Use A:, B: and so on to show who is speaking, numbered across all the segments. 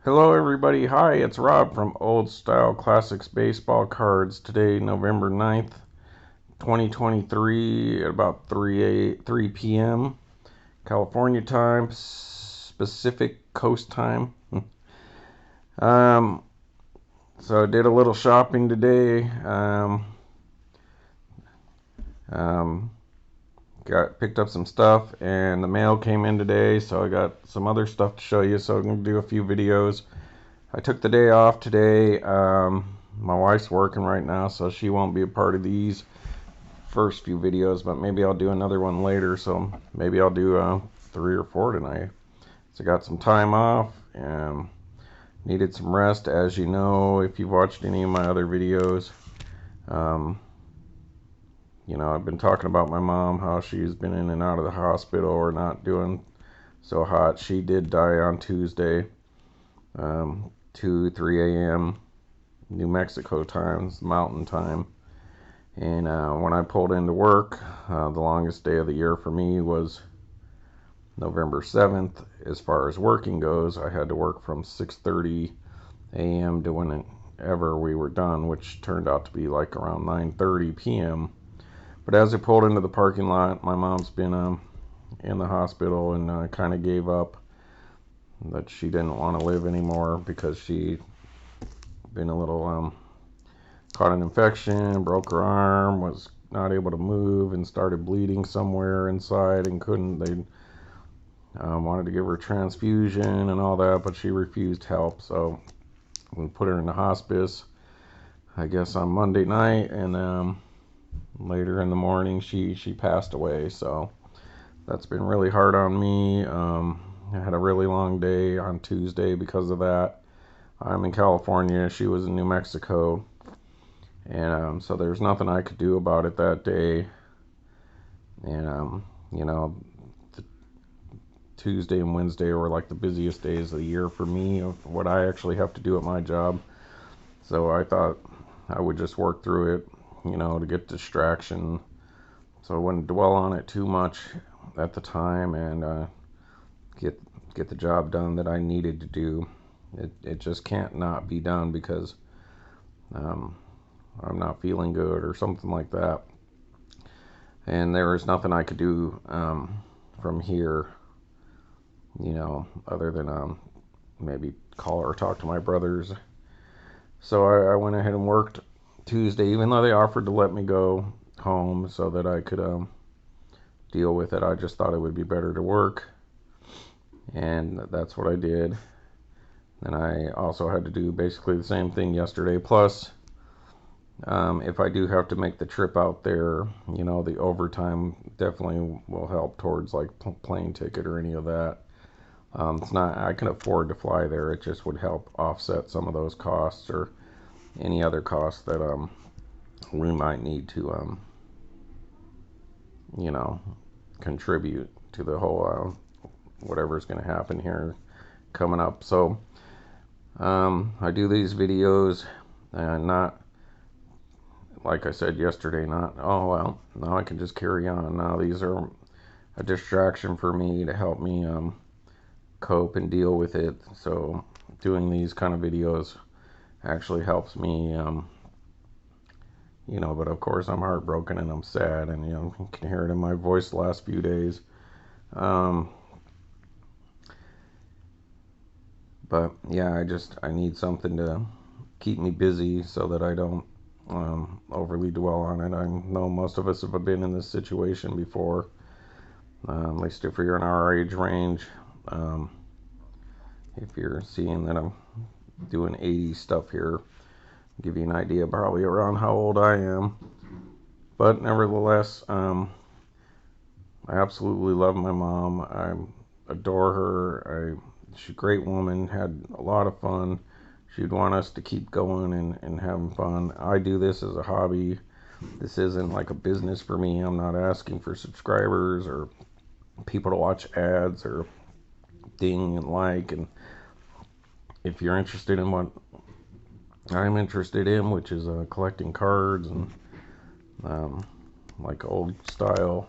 A: Hello, everybody. Hi, it's Rob from Old Style Classics Baseball Cards. Today, November 9th, 2023, at about 3 p.m. California time, Pacific Coast time. um, so I did a little shopping today. Um, got picked up some stuff, and the mail came in today. So I got some other stuff to show you. So I'm gonna do a few videos. I took the day off today. My wife's working right now, so she won't be a part of these first few videos, but maybe I'll do another one later. So maybe I'll do 3 or 4 tonight. So I got some time off and needed some rest, as you know, if you've watched any of my other videos. Um, I've been talking about my mom, how she's been in and out of the hospital or not doing so hot. She did die on Tuesday, 2, 3 a.m. New Mexico times, mountain time. And when I pulled into work, the longest day of the year for me was November 7th. As far as working goes, I had to work from 6:30 a.m. to whenever we were done, which turned out to be like around 9:30 p.m. But as I pulled into the parking lot, my mom's been in the hospital and kind of gave up that she didn't want to live anymore because she'd been a little caught an infection, broke her arm, was not able to move, and started bleeding somewhere inside and couldn't. They wanted to give her a transfusion and all that, but she refused help. So we put her in the hospice, I guess, on Monday night, and later in the morning she passed away. So that's been really hard on me. I had a really long day on Tuesday because of that. I'm in California. She was in New Mexico. And so there's nothing I could do about it that day. And, the Tuesday and Wednesday were like the busiest days of the year for me of what I actually have to do at my job. So I thought I would just work through it, to get distraction. So I wouldn't dwell on it too much at the time and get get the job done that I needed to do. It just can't not be done because um, I'm not feeling good or something like that. And there was nothing I could do from here, other than maybe call or talk to my brothers. So I went ahead and worked Tuesday, even though they offered to let me go home so that I could deal with it. I just thought it would be better to work, and that's what I did. And I also had to do basically the same thing yesterday. Plus, if I do have to make the trip out there, the overtime definitely will help towards like plane ticket or any of that. It's not, I can afford to fly there. It just would help offset some of those costs or any other costs that we might need to you know contribute to the whole whatever's going to happen here coming up. So I do these videos and not, like I said yesterday, not, oh well, now I can just carry on. Now these are a distraction for me to help me cope and deal with it. So doing these kind of videos actually helps me, but of course I'm heartbroken and I'm sad, and you can hear it in my voice the last few days. Um, but yeah, I need something to keep me busy so that I don't overly dwell on it. I know most of us have been in this situation before, at least if you're in our age range. Um, if you're seeing that I'm doing 80s stuff here, give you an idea probably around how old I am. But nevertheless, I absolutely love my mom. I adore her. She's a great woman, had a lot of fun. She'd want us to keep going and having fun. I do this as a hobby. This isn't like a business for me. I'm not asking for subscribers or people to watch ads or ding and like. And if you're interested in what I'm interested in, which is collecting cards and um, like old style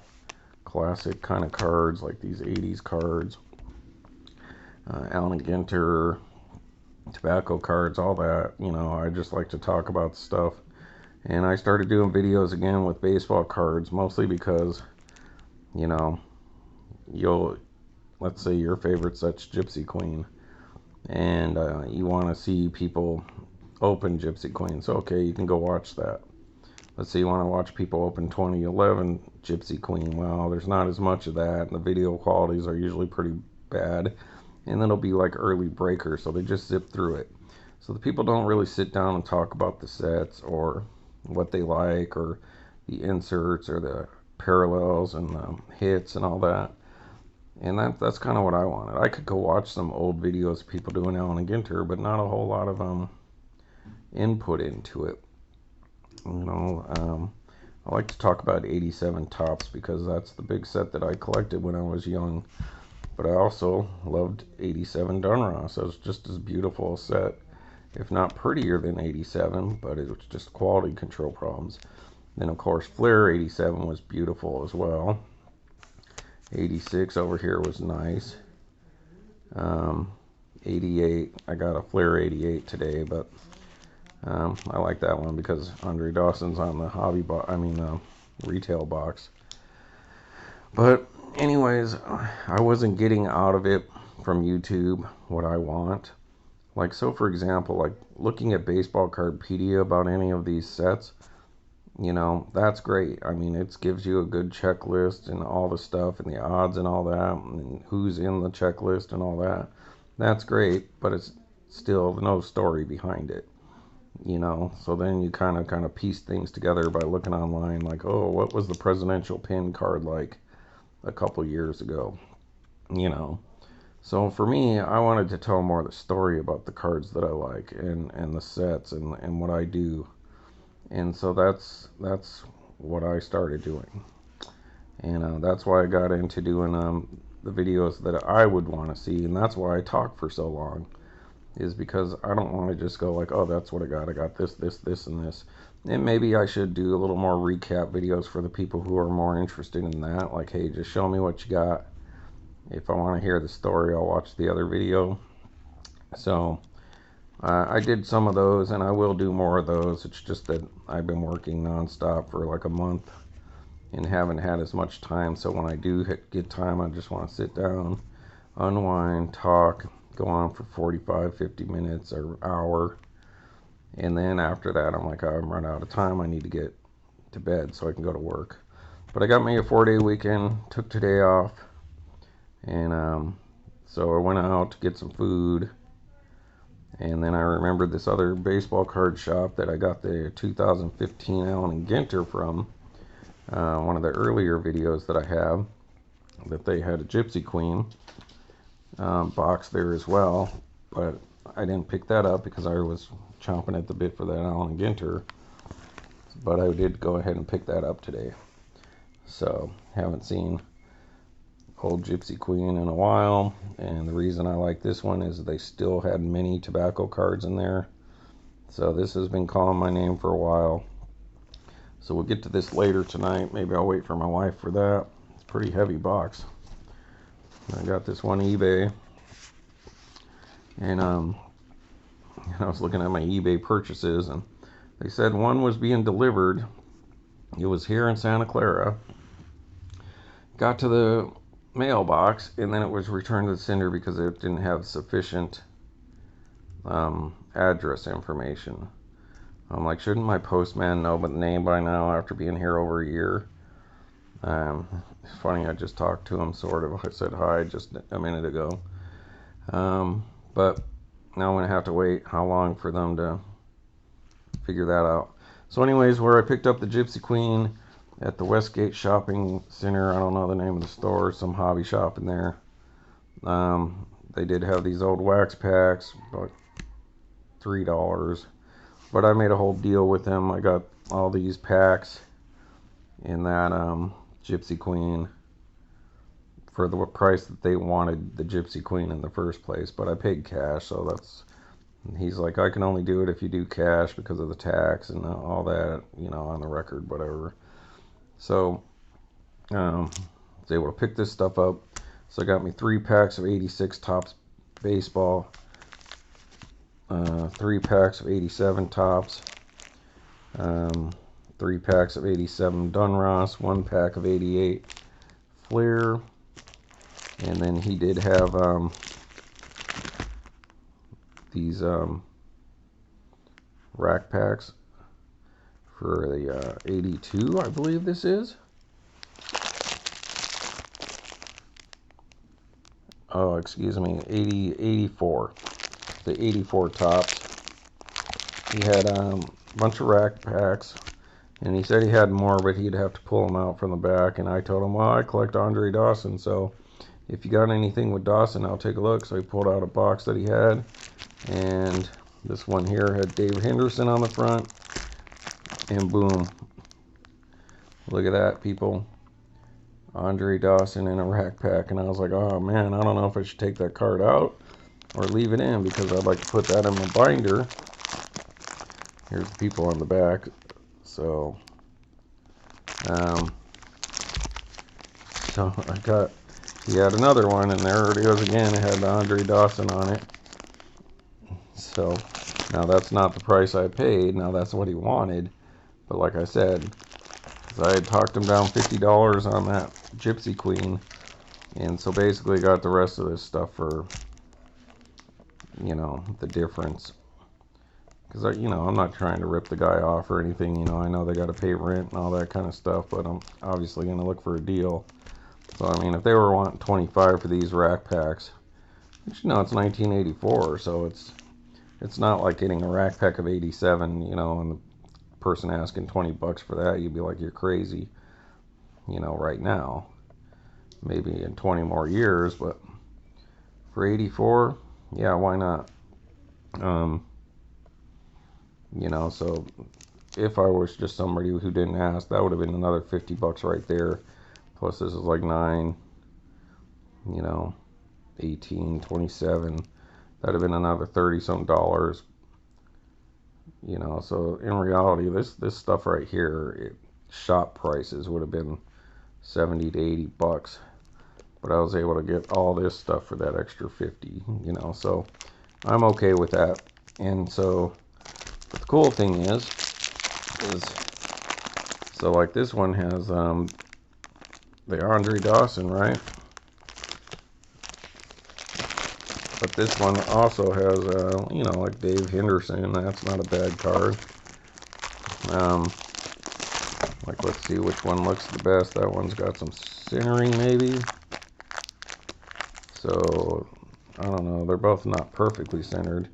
A: classic kind of cards, like these 80s cards, Allen Ginter, tobacco cards, all that. You know, I just like to talk about stuff. And I started doing videos again with baseball cards, mostly because, you know, let's say your favorite set's Gypsy Queen, and you want to see people open Gypsy Queen. So, okay, you can go watch that. Let's say you want to watch people open 2011 Gypsy Queen. Well, there's not as much of that, and the video qualities are usually pretty bad. And then it'll be like early breakers, so they just zip through it. So the people don't really sit down and talk about the sets or what they like or the inserts or the parallels and the hits and all that. And that's kind of what I wanted. I could go watch some old videos of people doing Allen and Ginter, but not a whole lot of input into it. You know, I like to talk about 87 Topps because that's the big set that I collected when I was young. But I also loved 87 Donruss. It was just as beautiful a set, if not prettier than 87, but it was just quality control problems. Then, of course, Flair 87 was beautiful as well. 86 over here was nice. 88, I got a Flair 88 today, but I like that one because Andre Dawson's on the retail box. But anyways, I wasn't getting out of it from YouTube what I want. Like, so for example, like looking at Baseball Cardpedia about any of these sets, you know, that's great. I mean, it gives you a good checklist and all the stuff and the odds and all that and who's in the checklist and all that. That's great, but it's still no story behind it. You know, so then you kind of piece things together by looking online, like, oh, what was the presidential pin card like a couple years ago? You know, so for me, I wanted to tell more of the story about the cards that I like and the sets and what I do, and so that's what I started doing, and that's why I got into doing the videos that I would want to see, and that's why I talk for so long. Is because I don't want to just go like, oh, that's what I got. I got this, this, this, and this. And maybe I should do a little more recap videos for the people who are more interested in that. Like, hey, just show me what you got. If I want to hear the story, I'll watch the other video. So I did some of those, and I will do more of those. It's just that I've been working nonstop for like a month and haven't had as much time. So when I do get time, I just want to sit down, unwind, talk, go on for 45, 50 minutes or hour. And then after that, I'm like, I'm running out of time. I need to get to bed so I can go to work. But I got me a 4-day weekend, took today off. And so I went out to get some food. And then I remembered this other baseball card shop that I got the 2015 Allen and Ginter from. One of the earlier videos that I have, that they had a Gypsy Queen box there as well, but I didn't pick that up because I was chomping at the bit for that Allen and Ginter. But I did go ahead and pick that up today. So haven't seen old Gypsy Queen in a while, and the reason I like this one is they still had many tobacco cards in there. So this has been calling my name for a while. So we'll get to this later tonight. Maybe I'll wait for my wife for that. It's a pretty heavy box. I got this one eBay, and I was looking at my eBay purchases, and they said one was being delivered. It was here in Santa Clara. Got to the mailbox, and then it was returned to the sender because it didn't have sufficient address information. I'm like, shouldn't my postman know the name by now after being here over a year? It's funny, I just talked to him, sort of. I said hi just a minute ago. But now I'm going to have to wait how long for them to figure that out. So anyways, where I picked up the Gypsy Queen at the Westgate Shopping Center, I don't know the name of the store, some hobby shop in there. They did have these old wax packs, about $3. But I made a whole deal with them. I got all these packs in that Gypsy Queen for the price that they wanted the Gypsy Queen in the first place. But I paid cash, so that's... He's like, I can only do it if you do cash because of the tax and all that, you know, on the record, whatever. So, I was able to pick this stuff up. So I got me 3 packs of 86 Topps baseball. 3 packs of 87 tops, 3 packs of 87 Donruss, 1 pack of 88 Flair, and then he did have these rack packs for the 82, I believe this is. Oh, excuse me, 84. The 84 tops. He had a bunch of rack packs, and he said he had more, but he'd have to pull them out from the back. And I told him, well, I collect Andre Dawson, so if you got anything with Dawson, I'll take a look. So he pulled out a box that he had, and this one here had Dave Henderson on the front, and boom, look at that, people. Andre Dawson in a rack pack. And I was like, oh man, I don't know if I should take that card out or leave it in, because I'd like to put that in my binder. Here's the people on the back. So he had another one, and there it is again. It had Andre Dawson on it. So now that's not the price I paid. Now that's what he wanted. But like I said, I had talked him down $50 on that Gypsy Queen, and so basically got the rest of this stuff for, you know, the difference. Because, you know, I'm not trying to rip the guy off or anything. You know, I know they got to pay rent and all that kind of stuff, but I'm obviously going to look for a deal. So, I mean, if they were wanting 25 for these rack packs, which, you know, it's 1984, so it's not like getting a rack pack of 87, you know, and the person asking 20 bucks for that, you'd be like, you're crazy, you know, right now. Maybe in 20 more years, but for 84, yeah, why not? You know, so if I was just somebody who didn't ask, that would have been another 50 bucks right there. Plus this is like 9, you know, 18, 27. That'd have been another 30 some dollars. You know, so in reality, this stuff right here, shop prices would have been 70 to 80 bucks. But I was able to get all this stuff for that extra 50, you know, so I'm okay with that. And so, but the cool thing is so like this one has the Andre Dawson, right? But this one also has, you know, like Dave Henderson. That's not a bad card. Like, let's see which one looks the best. That one's got some centering, maybe. So, I don't know. They're both not perfectly centered.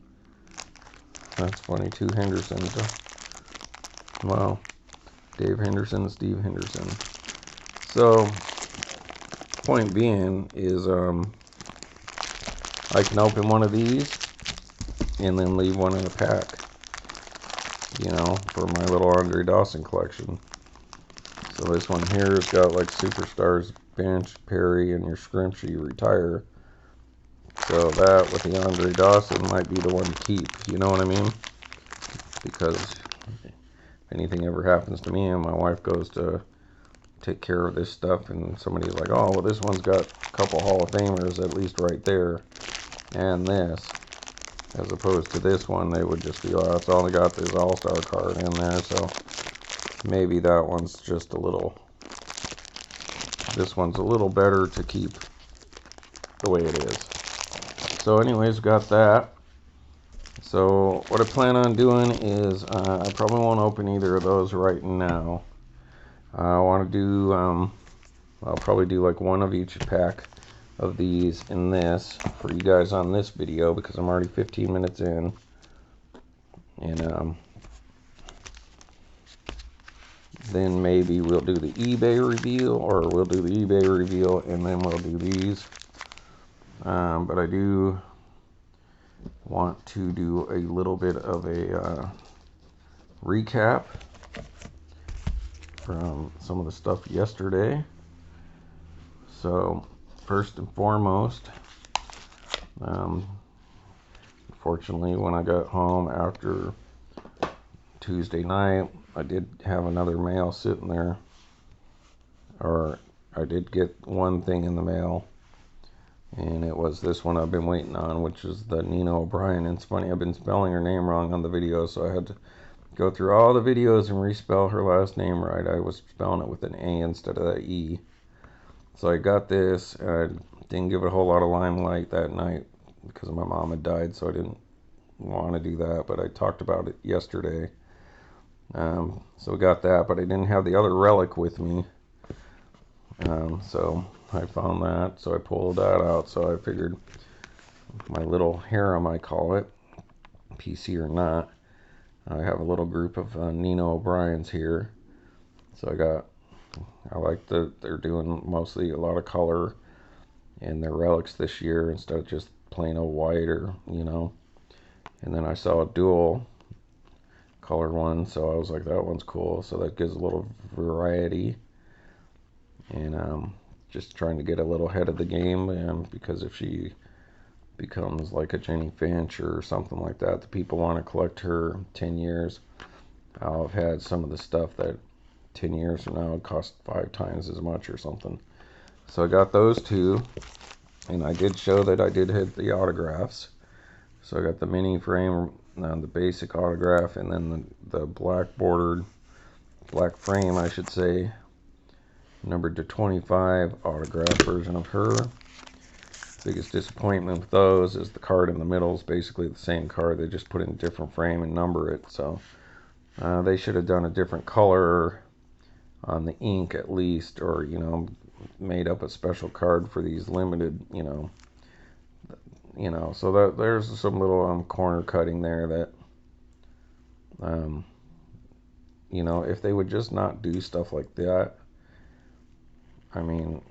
A: That's funny. 2 Hendersons. Wow. Dave Henderson, Steve Henderson. So, point being is, I can open one of these and then leave one in a pack, you know, for my little Andre Dawson collection. So this one here has got like Superstars, Bench, Perry, and your Scrimshy Retire. So that with the Andre Dawson might be the one to keep, you know what I mean? Because if anything ever happens to me and my wife goes to take care of this stuff and somebody's like, oh, well, this one's got a couple Hall of Famers at least right there, and this, as opposed to this one, they would just be, oh, it's only got this All-Star card in there, so maybe that one's just a little, this one's a little better to keep the way it is. So anyways, got that. So what I plan on doing is, I probably won't open either of those right now. I want to do, I'll probably do like one of each pack of these in this for you guys on this video, because I'm already 15 minutes in. And then maybe we'll do the eBay reveal, or we'll do the eBay reveal and then we'll do these. But I do want to do a little bit of a recap from some of the stuff yesterday. So first and foremost, unfortunately, when I got home after Tuesday night, I did have another mail sitting there, or I did get one thing in the mail, And it was this one I've been waiting on, which is the Nina O'Brien. And it's funny, I've been spelling her name wrong on the video, so I had to go through all the videos and respell her last name right. I was spelling it with an A instead of an E. So I got this. I didn't give it a whole lot of limelight that night because my mom had died, so I didn't want to do that. But I talked about it yesterday. So we got that, but I didn't have the other relic with me. So I found that, so I pulled that out. So I figured my little harem, I call it, PC or not, I have a little group of Nina O'Briens here. So I like that they're doing mostly a lot of color in their relics this year instead of just plain old white or, And then I saw a dual color one, so I was like, that one's cool. So that gives a little variety. And just trying to get a little ahead of the game, because if she becomes like a Jenny Finch or something like that, the people want to collect her 10 years. I'll have had some of the stuff that 10 years from now would cost 5 times as much or something. So I got those two, and I did show that I did hit the autographs. So I got the mini frame, the basic autograph, and then the black bordered, black frame, I should say, numbered to 25 autograph version of her. Biggest disappointment with those is the card in the middle is basically the same card. They just put it in a different frame and number it. So they should have done a different color on the ink at least, or made up a special card for these limited, So that there's some little corner cutting there that, if they would just not do stuff like that. I mean,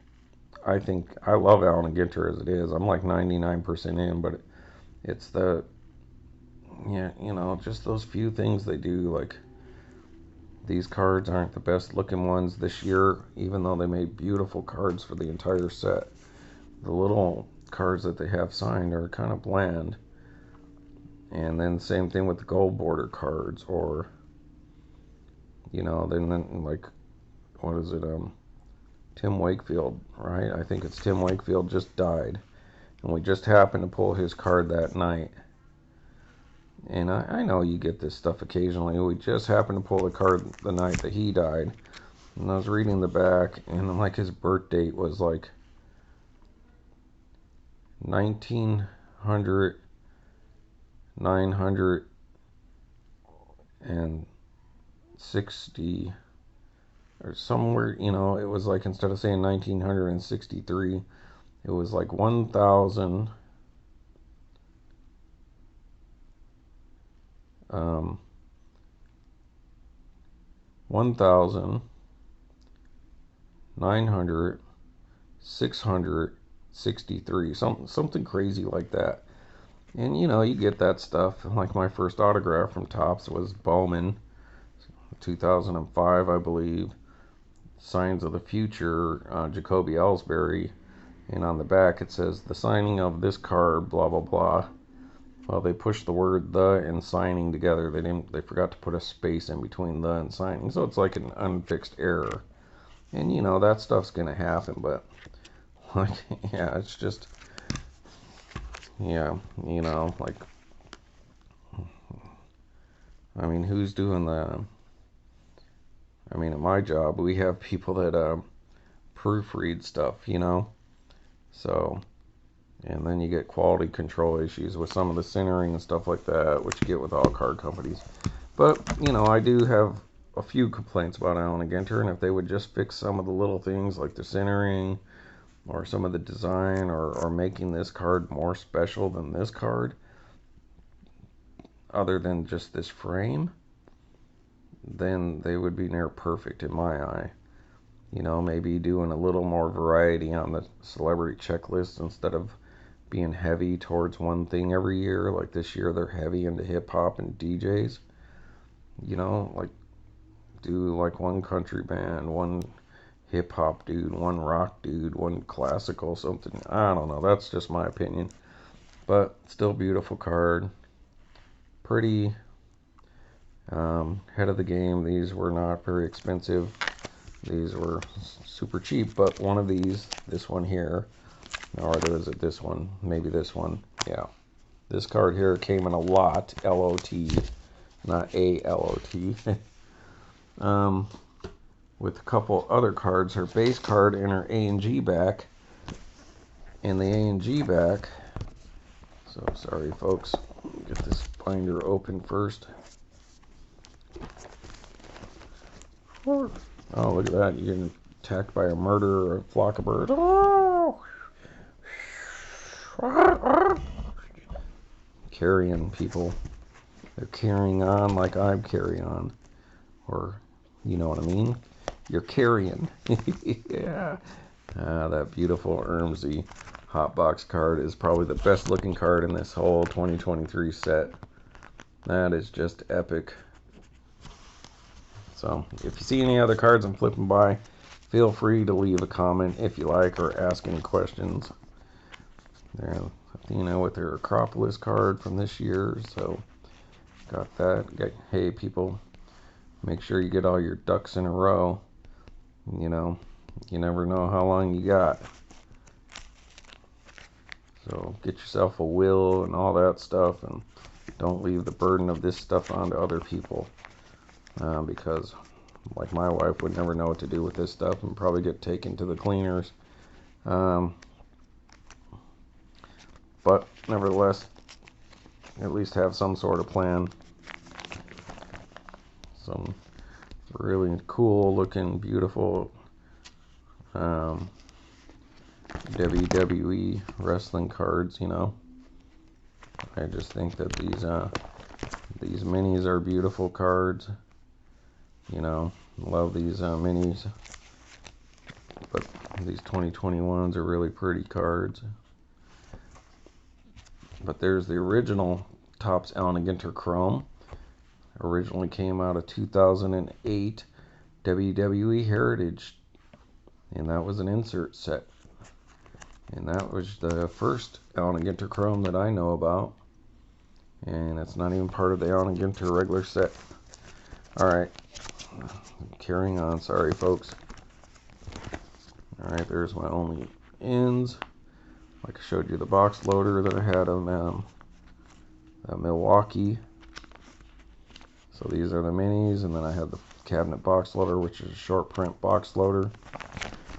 A: I think I love Allen and Ginter as it is. I'm like 99% in, but it's just those few things they do. Like, these cards aren't the best looking ones this year, even though they made beautiful cards for the entire set. The little cards that they have signed are kind of bland. And then same thing with the gold border cards, or then like, what is it? Tim Wakefield, right? I think it's Tim Wakefield just died, and we just happened to pull his card that night. And I know you get this stuff occasionally. We just happened to pull the card the night that he died, and I was reading the back, and like his birth date was like 1900, 960. Or somewhere, it was like, instead of saying 1963, it was like 1000, 1900, 663, something crazy like that. And you get that stuff. Like, my first autograph from Topps was Bowman, 2005, I believe. Signs of the Future, Jacoby Ellsbury, and on the back it says the signing of this card, blah blah blah. Well, they pushed the word "the" and signing together. They forgot to put a space in between "the" and signing, so it's like an unfixed error. And that stuff's gonna happen, but like, yeah, it's just, yeah, like, I mean, who's doing the? I mean, at my job, we have people that proofread stuff, So, and then you get quality control issues with some of the centering and stuff like that, which you get with all card companies. But, I do have a few complaints about Allen and Ginter, and if they would just fix some of the little things like the centering or some of the design, or making this card more special than this card, other than just this frame, then they would be near perfect in my eye. Maybe doing a little more variety on the celebrity checklist instead of being heavy towards one thing every year. Like this year, they're heavy into hip hop and DJs. Like, do like one country band, one hip hop dude, one rock dude, one classical something. I don't know. That's just my opinion. But still beautiful card. Pretty. Head of the game. These were not very expensive. These were super cheap, but one of these, this one here, Or is it this one? Maybe this one. Yeah. This card here came in a lot. L-O-T. Not A-L-O-T. With a couple other cards. Her base card and her A&G back. And the A&G back. So, sorry folks. Get this binder open first. Oh, look at that. You're getting attacked by a murderer or a flock of birds. Oh! Carrying people. They're carrying on like I'm carrying on. Or, you know what I mean? You're carrying. Yeah. That beautiful Ermsey Hot Box card is probably the best looking card in this whole 2023 set. That is just epic. So, if you see any other cards I'm flipping by, feel free to leave a comment if you like or ask any questions. There, Athena with her Acropolis card from this year, so got that. Hey people, make sure you get all your ducks in a row. You know, you never know how long you got. So get yourself a will and all that stuff, and don't leave the burden of this stuff onto other people. Because, like my wife would never know what to do with this stuff and probably get taken to the cleaners. But nevertheless, at least have some sort of plan. Some really cool looking, beautiful WWE wrestling cards, you know. I just think that these minis are beautiful cards. You know, love these minis. But these 2021s are really pretty cards. But there's the original Topps Allen & Ginter Chrome. Originally came out of 2008 WWE Heritage. And that was an insert set. And that was the first Allen & Ginter Chrome that I know about. And it's not even part of the Allen & Ginter regular set. Alright. Carrying on. Sorry, folks. Alright, there's my only ends. Like I showed you the box loader that I had of Milwaukee. So these are the minis. And then I had the cabinet box loader, which is a short print box loader.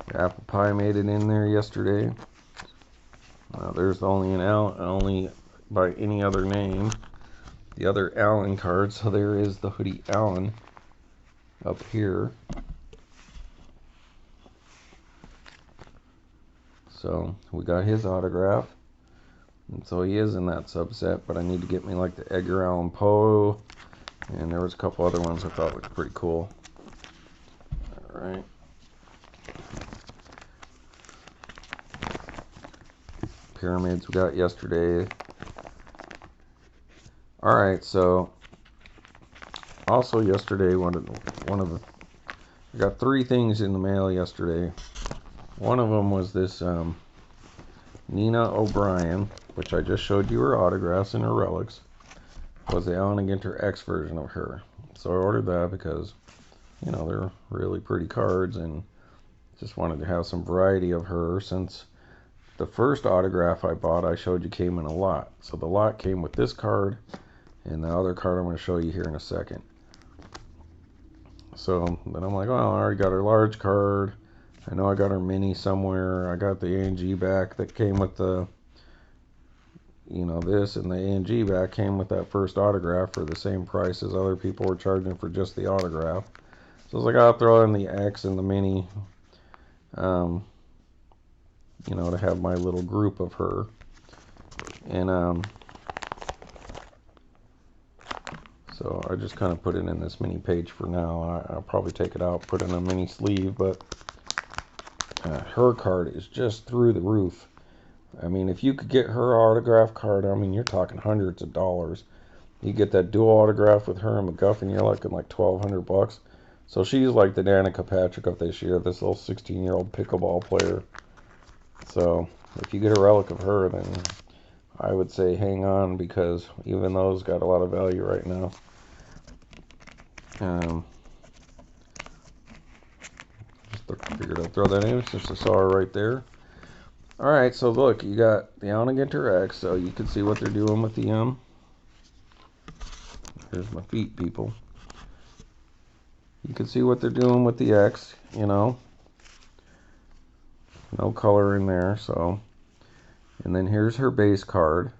A: The Apple Pie made it in there yesterday. There's only by any other name, the other Allen card. So there is the Hoodie Allen up here. So we got his autograph, and so he is in that subset. But I need to get me like the Edgar Allan Poe, and there was a couple other ones I thought looked pretty cool. All right. Pyramids we got yesterday. Alright, so also yesterday I got 3 things in the mail yesterday. One of them was this Nina O'Brien, which I just showed you her autographs and her relics. Was the Allen & Ginter X version of her. So I ordered that because, you know, they're really pretty cards, and just wanted to have some variety of her, since the first autograph I bought I showed you came in a lot. So the lot came with this card and the other card I'm going to show you here in a second. So then I'm like, well, I already got her large card. I know I got her mini somewhere. I got the A&G back that came with the, you know, this, and the A&G back came with that first autograph for the same price as other people were charging for just the autograph. So I was like, I'll throw in the X and the mini. You know, to have my little group of her. And so I just kind of put it in this mini page for now. I'll probably take it out, put it in a mini sleeve, but her card is just through the roof. I mean, if you could get her autograph card, I mean, you're talking hundreds of dollars. You get that dual autograph with her and McGuffin, you're looking like $1,200. So she's like the Danica Patrick of this year, this little 16-year-old pickleball player. So if you get a relic of her, then I would say hang on, because even those got a lot of value right now. Just figured I'd throw that in since I saw her right there. Alright, so look, you got the Ginter X, so you can see what they're doing with the here's my feet, people. You can see what they're doing with the X, you know. No color in there, so. And then here's her base card.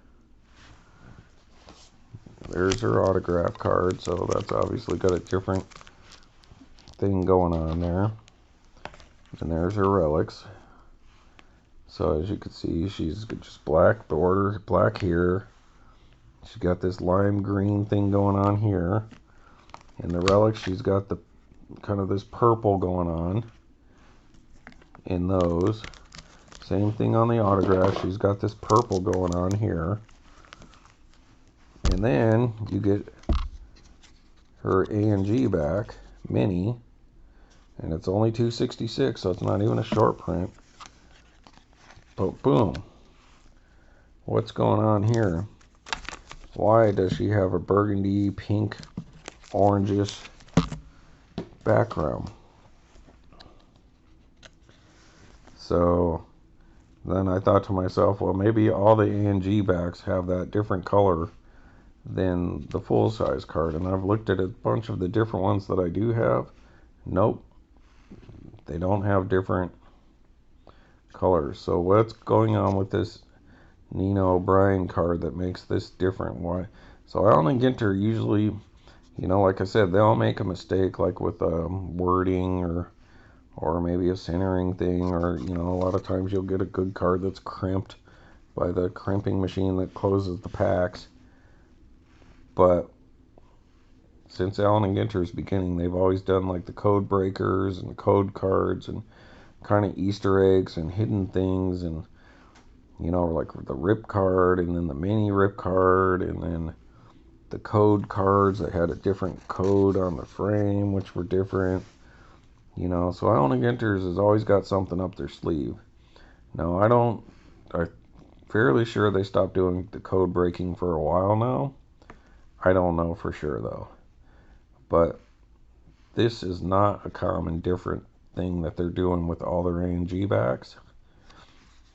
A: There's her autograph card, so that's obviously got a different thing going on there. And there's her relics. So as you can see, she's just black border, black here. She's got this lime green thing going on here. In the relics, she's got the kind of this purple going on in those. Same thing on the autograph. She's got this purple going on here. And then you get her A&G back, mini, and it's only $2.66, so it's not even a short print. But boom, what's going on here? Why does she have a burgundy, pink, orangish background? So then I thought to myself, well, maybe all the A&G backs have that different color than the full-size card. And I've looked at a bunch of the different ones that I do have. Nope, they don't have different colors. So what's going on with this Nina O'Brien card that makes this different? Why? So Allen & Ginter usually, you know, like I said, they'll make a mistake like with wording or maybe a centering thing, or, you know, a lot of times you'll get a good card that's crimped by the crimping machine that closes the packs. But since Allen & Ginter's beginning, they've always done like the code breakers and code cards and kind of Easter eggs and hidden things, and, you know, like the rip card and then the mini rip card and then the code cards that had a different code on the frame, which were different, you know. So Allen & Ginter's has always got something up their sleeve. Now, I'm fairly sure they stopped doing the code breaking for a while now. I don't know for sure though. But this is not a common different thing that they're doing with all their A&G backs.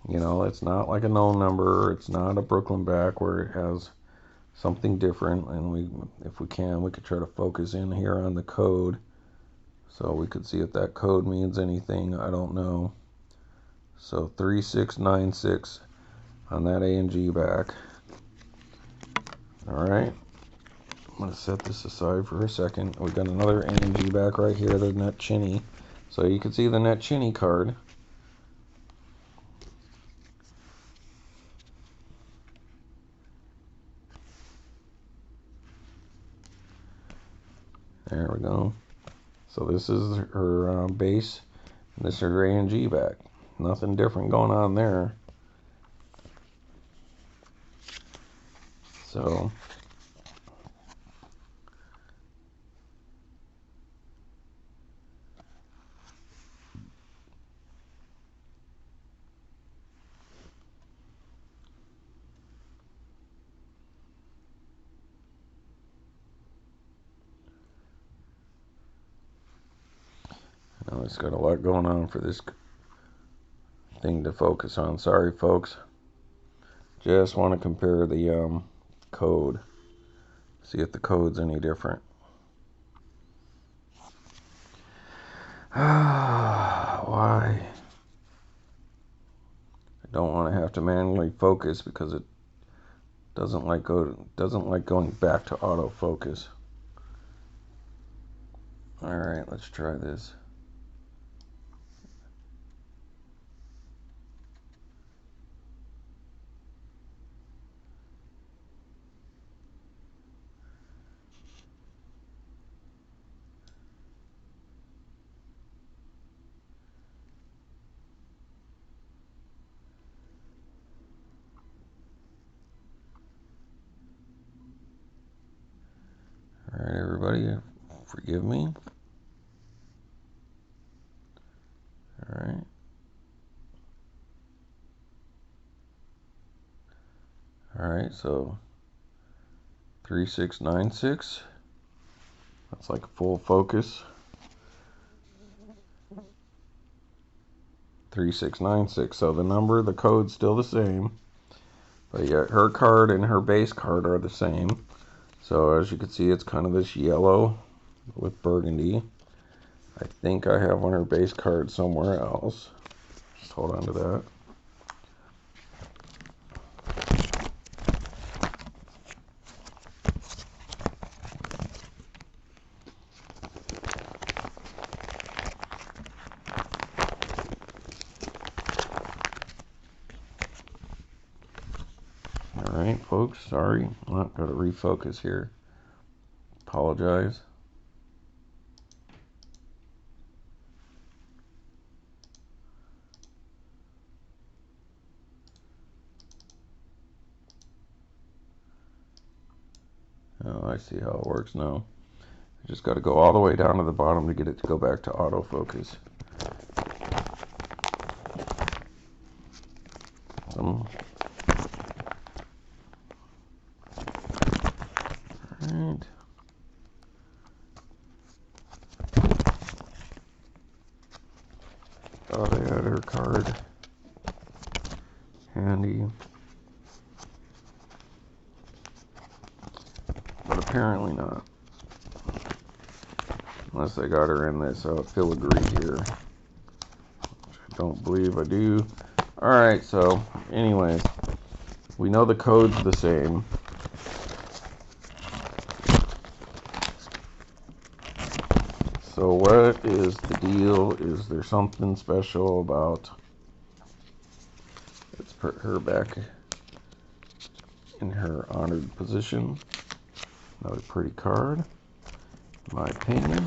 A: You know, it's not like a known number. It's not a Brooklyn back where it has something different. And if we can, we could try to focus in here on the code, so we could see if that code means anything. I don't know. So 3696 on that A&G back. All right. I'm going to set this aside for a second. We got another A&G back right here, the Net Chinny. So you can see the Net Chinny card. There we go. So this is her base, and this is her A&G back. Nothing different going on there. So now it's got a lot going on for this thing to focus on. Sorry, folks. Just want to compare the code. See if the code's any different. Why? I don't want to have to manually focus because it doesn't like going back to autofocus. All right, let's try this. All right, everybody, forgive me. All right. All right, so 3696. That's like full focus. 3696. So the number, the code's still the same, but yet her card and her base card are the same. So as you can see, it's kind of this yellow with burgundy. I think I have on her base card somewhere else. Just hold on to that. Alright, folks, sorry. I'm not going to refocus here. Apologize. Oh, I see how it works now. I just got to go all the way down to the bottom to get it to go back to autofocus. Alright. Thought I had her card handy, but apparently not. Unless I got her in this filigree here, which I don't believe I do. Alright, so anyways, we know the code's the same. So what is the deal? Is there something special about... Let's put her back in her honored position. Another pretty card, in my opinion.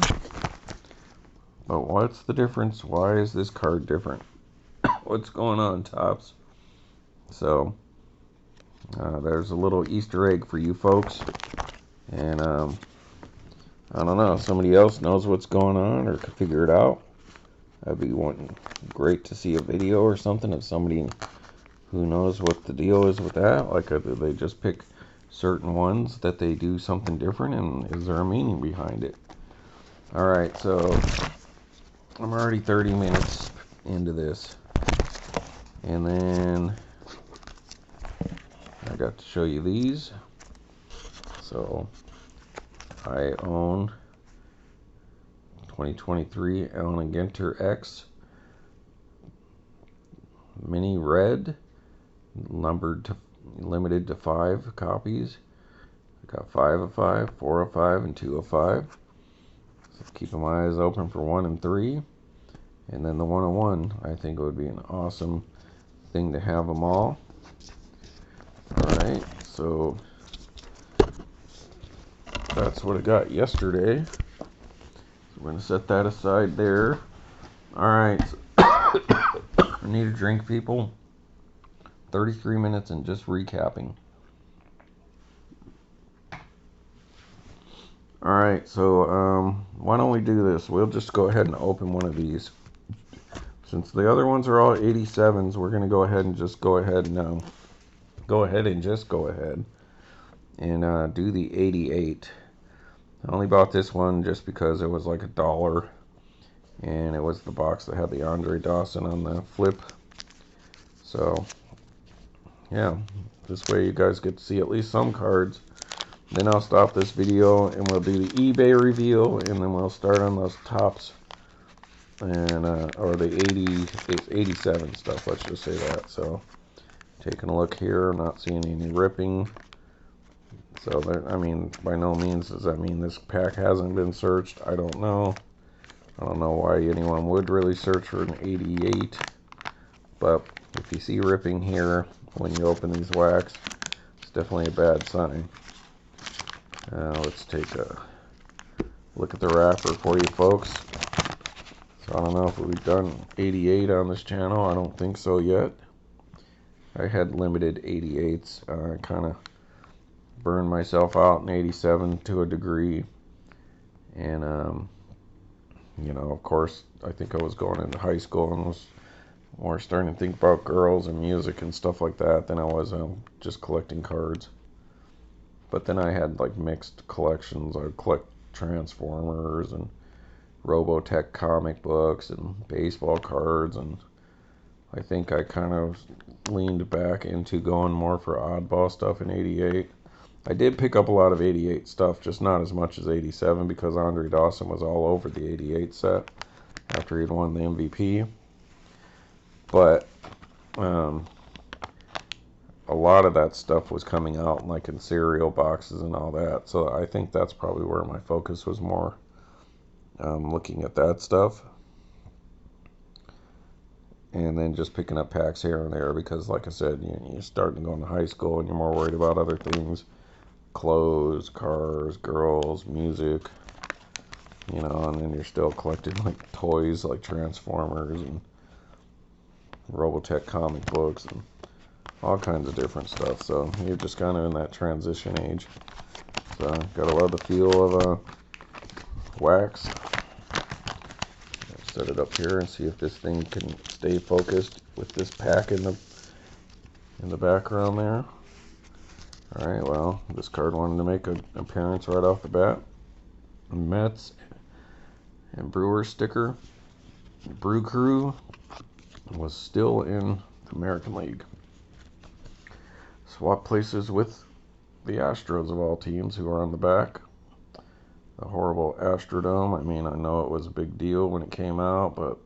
A: But what's the difference? Why is this card different? What's going on, Tops? So, there's a little Easter egg for you folks. And, I don't know, if somebody else knows what's going on or could figure it out, that'd be great to see a video or something of somebody who knows what the deal is with that. Like, do they just pick certain ones that they do something different, and is there a meaning behind it? Alright, so I'm already 30 minutes into this, and then I got to show you these. So I own 2023 Allen & Ginter X Mini Red, limited to 5 copies. I got 5 of 5, 4 of 5, and 2 of 5. So keeping my eyes open for 1 and 3. And then the 1 of 1, I think it would be an awesome thing to have them all. Alright, so that's what I got yesterday. So we're going to set that aside there. Alright, so I need a drink, people. 33 minutes and just recapping. Alright, so why don't we do this? We'll just go ahead and open one of these. Since the other ones are all 87s, we're going to go ahead and just go ahead and do the 88. I only bought this one just because it was like $1, and it was the box that had the Andre Dawson on the flip. So yeah, this way you guys get to see at least some cards. Then I'll stop this video and we'll do the eBay reveal, and then we'll start on those Tops and or the 87 stuff, let's just say that. So taking a look here, I'm not seeing any ripping. So there, I mean, by no means does that mean this pack hasn't been searched. I don't know. I don't know why anyone would really search for an 88, but if you see ripping here when you open these wax, it's definitely a bad sign. Let's take a look at the wrapper for you folks. So I don't know if we've done 88 on this channel. I don't think so yet. I had limited 88s. I kind of burned myself out in 87 to a degree. And, you know, of course, I think I was going into high school and was more starting to think about girls and music and stuff like that than I was just collecting cards. But then I had like mixed collections. I would collect Transformers and Robotech comic books and baseball cards and I think I kind of leaned back into going more for oddball stuff in 88. I did pick up a lot of 88 stuff, just not as much as 87 because Andre Dawson was all over the 88 set after he'd won the MVP. But a lot of that stuff was coming out like in cereal boxes and all that. So I think that's probably where my focus was more, looking at that stuff. And then just picking up packs here and there because, like I said, you're starting to go into high school and you're more worried about other things. Clothes, cars, girls, music, and then you're still collecting like toys like Transformers and Robotech comic books and all kinds of different stuff. So you're just kind of in that transition age. So gotta love the feel of wax. Set it up here and see if this thing can stay focused with this pack in the background there. Alright, well, this card wanted to make an appearance right off the bat. Mets and Brewers sticker. Brew Crew was still in the American League. Swap places with the Astros of all teams who are on the back. The horrible Astrodome. I mean, I know it was a big deal when it came out, but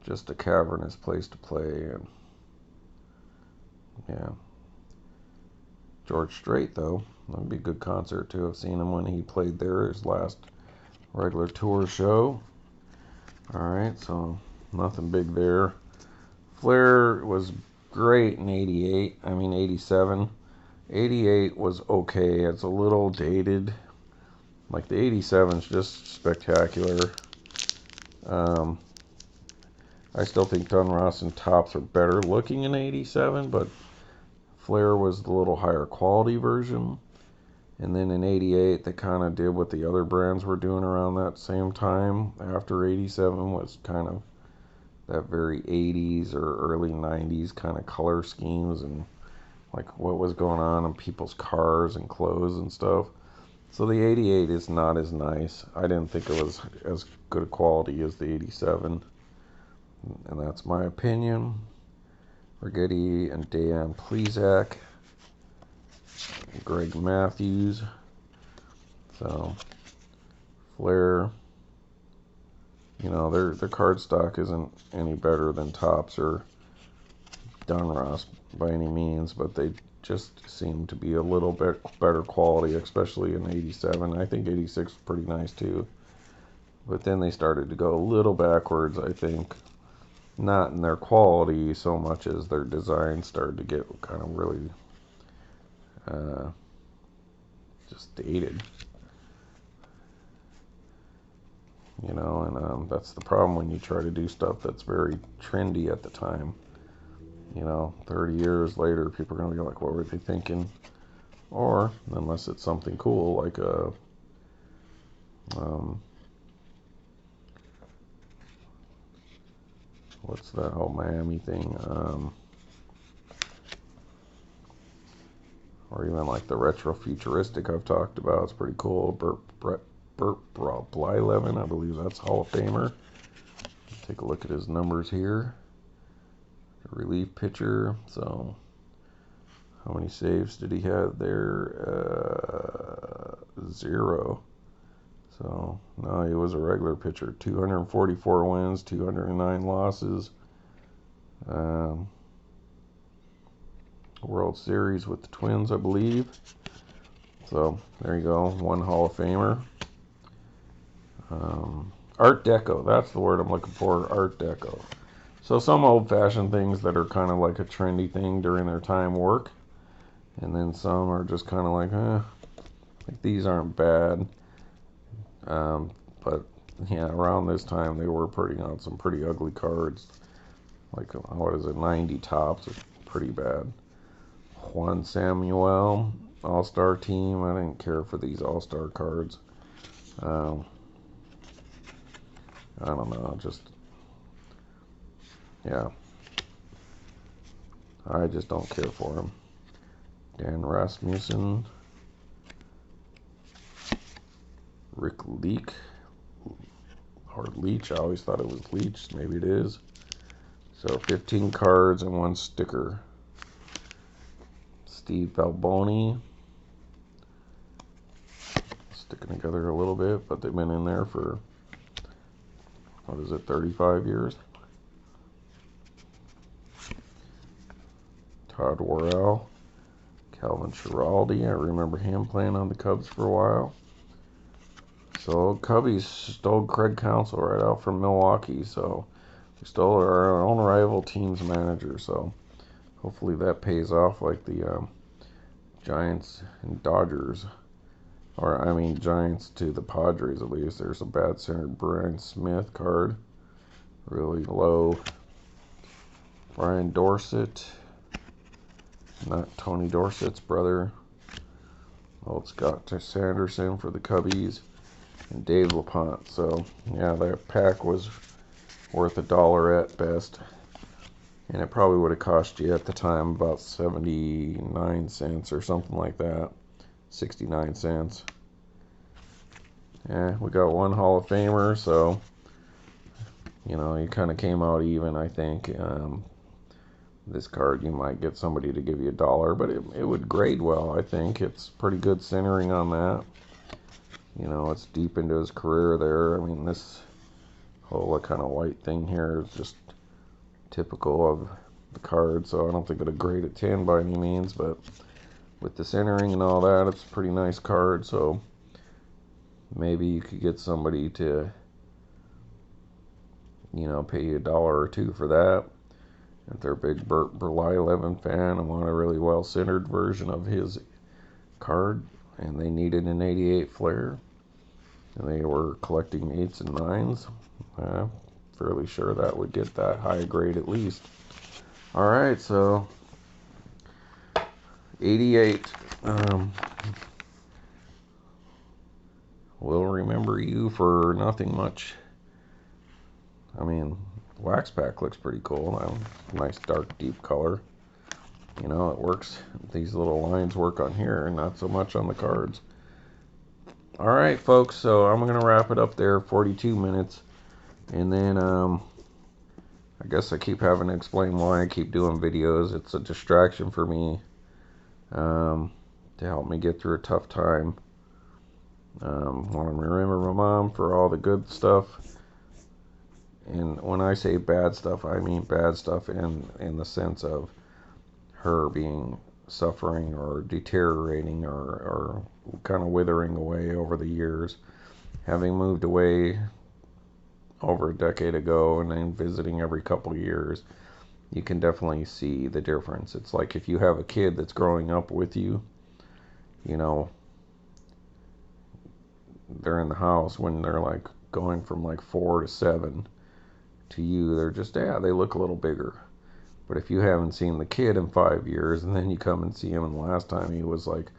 A: just a cavernous place to play. And yeah. George Strait, though, that'd be a good concert too. I've seen him when he played there, his last regular tour show. Alright, so nothing big there. Flair was great in 88. I mean 87. 88 was okay. It's a little dated. Like the 87 is just spectacular. I still think Donruss and Topps are better looking in 87, but Flair was the little higher quality version. And then in 88, they kind of did what the other brands were doing around that same time. After 87 was kind of that very 80s or early 90s kind of color schemes and like what was going on in people's cars and clothes and stuff. So the 88 is not as nice. I didn't think it was as good a quality as the 87. And that's my opinion. Rigetti and Dan Plesac. Greg Matthews. So, Flair, their card stock isn't any better than Topps or Donruss by any means, but they just seem to be a little bit better quality, especially in 87. I think 86 was pretty nice too. But then they started to go a little backwards, I think. Not in their quality so much as their design started to get kind of really just dated. And that's the problem when you try to do stuff that's very trendy at the time. 30 years later, people are going to be like, what were they thinking? Or, unless it's something cool, like what's that whole Miami thing? Or even like the retro futuristic I've talked about. It's pretty cool. Burt Blyleven, I believe that's Hall of Famer. Take a look at his numbers here. Relief pitcher. So, how many saves did he have there? 0. So, no, he was a regular pitcher. 244 wins, 209 losses. World Series with the Twins, I believe. So, there you go. One Hall of Famer. Art Deco. That's the word I'm looking for. Art Deco. So, some old-fashioned things that are kind of like a trendy thing during their time work. And then some are just kind of like, like these aren't bad. But yeah, around this time they were putting out some pretty ugly cards. Like, what is it, 90 Topps is pretty bad. Juan Samuel, All-Star Team. I didn't care for these All-Star cards. I don't know, yeah. I just don't care for them. Dan Rasmussen. Rick Leach. Or Leach, I always thought it was Leach. Maybe it is. So 15 cards and 1 sticker. Steve Balboni. Sticking together a little bit, but they've been in there for, what is it, 35 years? Todd Worrell. Calvin Schiraldi. I remember him playing on the Cubs for a while. So Cubbies stole Craig Counsell right out from Milwaukee. So we stole our own rival team's manager. So hopefully that pays off like the Giants and Dodgers. Or, I mean, Giants to the Padres at least. There's a bad centered Brian Smith card. Really low. Brian Dorsett. Not Tony Dorsett's brother. Old Scott Sanderson for the Cubbies. And Dave LaPont. So, yeah, that pack was worth $1 at best. And it probably would have cost you at the time about 79 cents or something like that. 69 cents. Yeah, we got 1 Hall of Famer, so, you know, you kind of came out even, I think. This card, you might get somebody to give you $1, but it would grade well, I think. It's pretty good centering on that. You know, it's deep into his career there. I mean, this whole kind of white thing here is just typical of the card, so I don't think it'll grade at 10 by any means, but with the centering and all that, it's a pretty nice card, so maybe you could get somebody to, you know, pay you $1 or $2 for that. If they're a big Bert Blyleven fan and want a really well-centered version of his card, and they needed an 88 flare, and they were collecting 8s and 9s, fairly sure that would get that high grade at least. Alright, so 88. We'll remember you for nothing much. I mean, wax pack looks pretty cool. Nice dark deep color. You know, it works. These little lines work on here, not so much on the cards. Alright, folks, so I'm going to wrap it up there, 42 minutes. And then, I guess I keep having to explain why I keep doing videos. It's a distraction for me, to help me get through a tough time. Want to remember my mom for all the good stuff. And when I say bad stuff, I mean bad stuff in the sense of her being suffering or deteriorating or kind of withering away over the years. Having moved away over a decade ago and then visiting every couple of years, you can definitely see the difference. It's like if you have a kid that's growing up with you, you know, they're in the house when they're like going from like 4 to 7 to you, they're just, yeah, they look a little bigger. But if you haven't seen the kid in 5 years and then you come and see him, and the last time he was like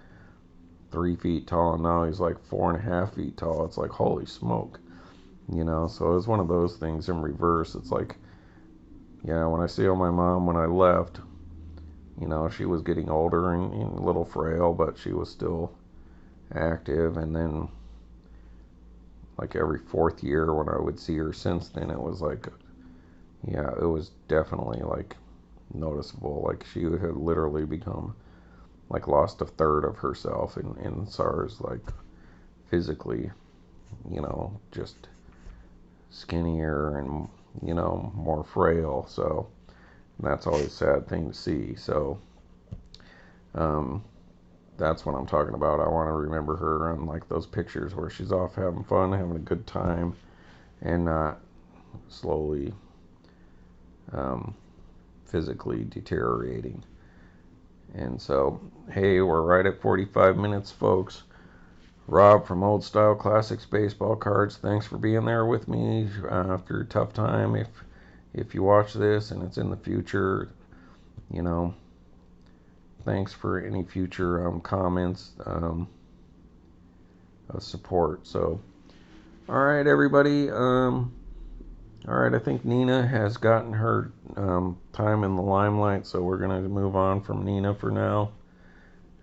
A: 3 feet tall and now he's like 4.5 feet tall, it's like, holy smoke. You know, so it was one of those things in reverse. It's like, yeah, when I see my mom when I left, you know, she was getting older and a little frail, but she was still active. And then like every 4th year when I would see her since then, it was like, yeah, it was definitely like noticeable. Like she had literally become like lost a third of herself in SARS, like physically, you know, just skinnier and, you know, more frail. So that's always a sad thing to see. So that's what I'm talking about. I want to remember her on like those pictures where she's off having fun, having a good time, and not slowly physically deteriorating. And so, hey, we're right at 45 minutes, folks. Rob from Old Style Classics Baseball Cards, thanks for being there with me after a tough time. If you watch this and it's in the future, you know, thanks for any future comments of support. So, all right, everybody. All right, I think Nina has gotten her time in the limelight, so we're going to move on from Nina for now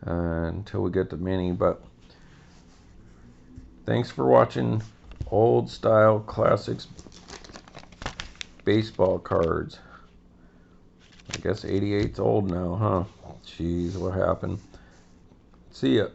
A: until we get to Minnie. But thanks for watching Old Style Classics Baseball Cards. I guess 88's old now, huh? Jeez, what happened? See ya.